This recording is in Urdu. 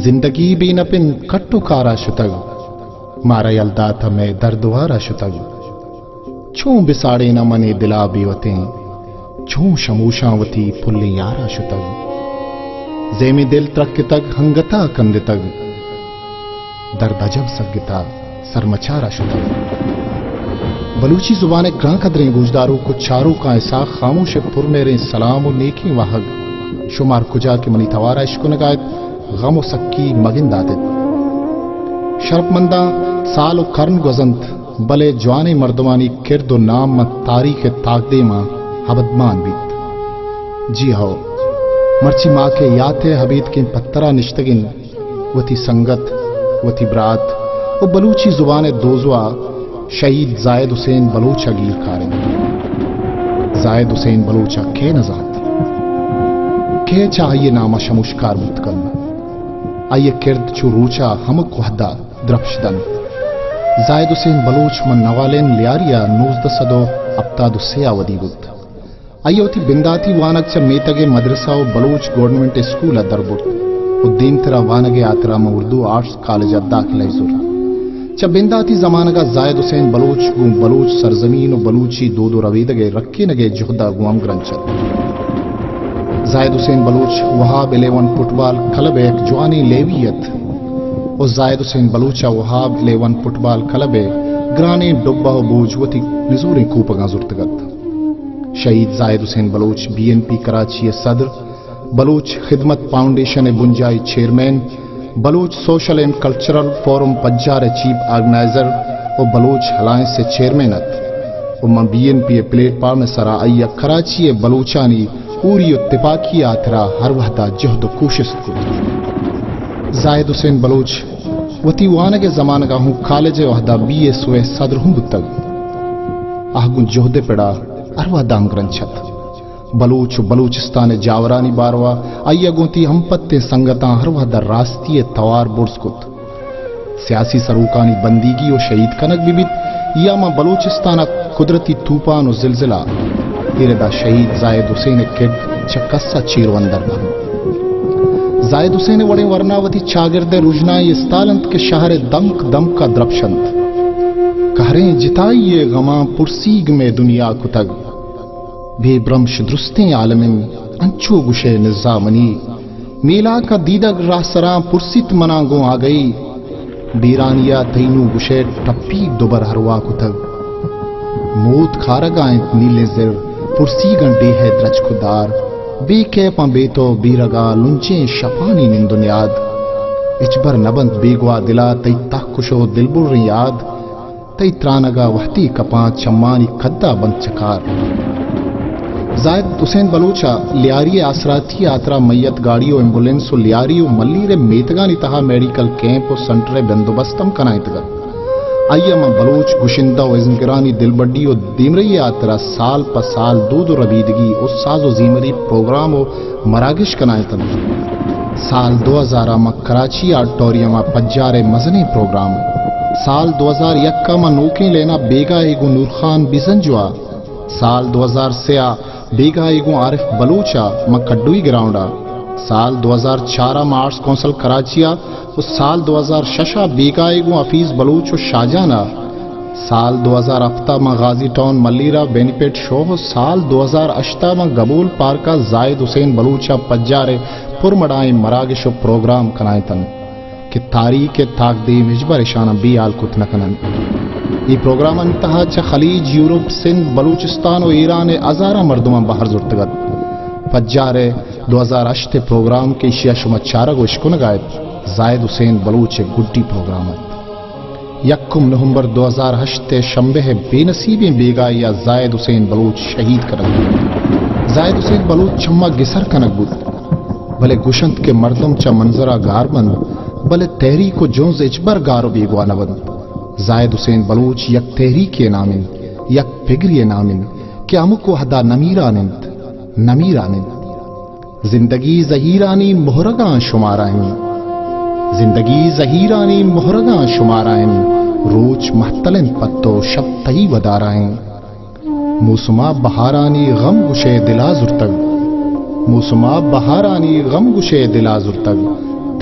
زندگی بی نپن کٹو کارا شتگ مارا یلدا تھا میں دردوارا شتگ چوں بساڑے نہ منے دلا بیوتیں چوں شموشاں وتی پھلی یارا شتگ زیمی دل ترک تگ ہنگتا کند تگ درد عجب سگتا سرمچارا شتگ بلوچی زبان گراں قدریں گوجداروں کو چاروں کا ایسا خاموش پر میرے سلام و نیکی واہگ شمار کجا کے منی توارا عشق نگایت غم و سکی مگن دادت شرپ مندہ سال و کرن گزنت بلے جوانے مردمانی کرد و نام مت تاریخ تاغدے ماں حبدمان بیت جی ہو مرچی ماں کے یاتے حبید کے پترہ نشتگن وتی سنگت وتی برات و بلوچی زبان دوزوا شہید زائد حسین بلوچا گیر کارن زائد حسین بلوچا کے نزاد کے چاہیے نامہ شموشکار متکن آئیے کرد چو روچا ہمک وحدہ درپشدن زائد حسین بلوچ من نوالین لیاریا 1900 ابتاد سیا ودی بود آئیے ہوتی بنداتی وانک چا میتگے مدرسہ و بلوچ گورنمنٹ اسکول در بود و دین ترا وانگے آترا میں اردو آرٹس کالج داخلہ زور چا بنداتی زمانہ کا زائد حسین بلوچ گون بلوچ سرزمین و بلوچی دو رویدگے رکھے نگے جہدہ گوام گرنچت زائد حسین بلوچ وہاب 11 فٹ بال کلب ایک جوانی لیویت اور زائد حسین بلوچا وہاب 11 فٹ بال کلب گرانے ڈبہ و بوجھ وتی نزوریں کوپگاں زرتگت شہید زائد حسین بلوچ BNP کراچی صدر بلوچ خدمت فاؤنڈیشن بنجائی chairman Baloch social and cultural forum Pajjar chief organizer اور بلوچ الائنس سے چیئرمینت اور من BNP پلیٹ فارم سرا ایا کراچی بلوچانی پوری اتفاقی آترا ہر وحدہ جہد و کوشش کو زائد حسین بلوچ وتی وانگ زمانہ کا ہوں کالج وحدہ BSO صدر ہوں بتگ آہگن جہد پڑا اروا دانگرن چھت بلوچ بلوچستان جاورانی باروا آئیا گونتی ہم پتے سنگتاں ہر وحدہ راستی توار بورس کت سیاسی سروکانی بندیگی و شہید کنک بیت یا ما بلوچستان قدرتی طوفان و زلزلہ ایردا شہید زائد حسین کڈ چکسا چیروندر بھن زائد حسین وڑے ورناوتی چاگرد رجنائی استالنت کے شہر دمک دم کا درپشند کہریں جتائیے غماں پرسیگ میں دنیا کتگ بے برمش درستیں عالمن انچو گشے نظامنی میلا کا دیدگ راہ سراں پرسیت مناگوں آ گئی بیرانیا تینو گشے ٹپی دوبر ہروا کتگ موت کھارگائیں نیلے زر پرسیگن ڈے ہے درج خدار بے کیپاں بیتو بیرگا لنچیں شپانی نندنیاد اچبر نبند بیگوا دلا تی تاکشو دلبر یاد تی ترانگا وحتی کپاں چمانی کدہ بند چکار زائد حسین بلوچا لیاری آسراتی آترا میت گاڑی و ایمبولینس و لیاری و ملیر میتگانی تہا میڈیکل کیمپ و سنٹر بندوبستم کنائیتگا آئیہ ما بلوچ گشندہ و ازمگرانی دلبڈی و دیمری آترا سال پا سال دو ربیدگی و ساز و زیمری پروگرام و مراگش کنائیتن سال 2000 ما کراچی آڈیٹوریم پجار مزنی پروگرام سال 2001 ما نوکیں لینا بیگا ایگو نورخان بیزنجوا سال 2003 بیگا ایگو عارف بلوچا ما کڈوی گراؤنڈا سال 2004 میں آرٹس کونسل کراچیا و سال 2006 بیگا ایگو حفیظ بلوچ و شاہجانہ سال 2007 میں غازی ٹاؤن ملیرہ بینیپیٹ شو سال 2008 میں گبول پارکا زائد حسین بلوچا پجارے پرمڑائیں مراگش و پروگرام کنائیتن کہ تاریخ تاک دے مجبر اشانہ بی آل کتنکنن یہ پروگرام انتہا چا خلیج یورپ سندھ بلوچستان و ایران ازارہ مردمان باہر زرتگت پجارے 2008 پروگرام کے اشیاء شما چارہ گو اشکو نگائت زائد حسین بلوچ گڈی پروگرامت 1 نومبر 2008 شنبہ بے نصیبیں بیگا یا زائد حسین بلوچ شہید کرنگ زائد حسین بلوچ چما گسر کنک بود بلے گشنت کے مردم چا منظرہ گار بند بلے تحریک و جونز اچبر گارو بیگوانا بند زائد حسین بلوچ یک تحریک نامن یک پگری نامن کہ امکو حدا نمیرانند زندگی زہیرانی مہرگاں شمارائیں زندگی زہیرانی مہرگاں شمارائیں روچ محتلن پتو شب تہی ودارائیں موسما بہارانی غم گشے دلا زرتگ موسما بہارانی غم گشے دلا زرتگ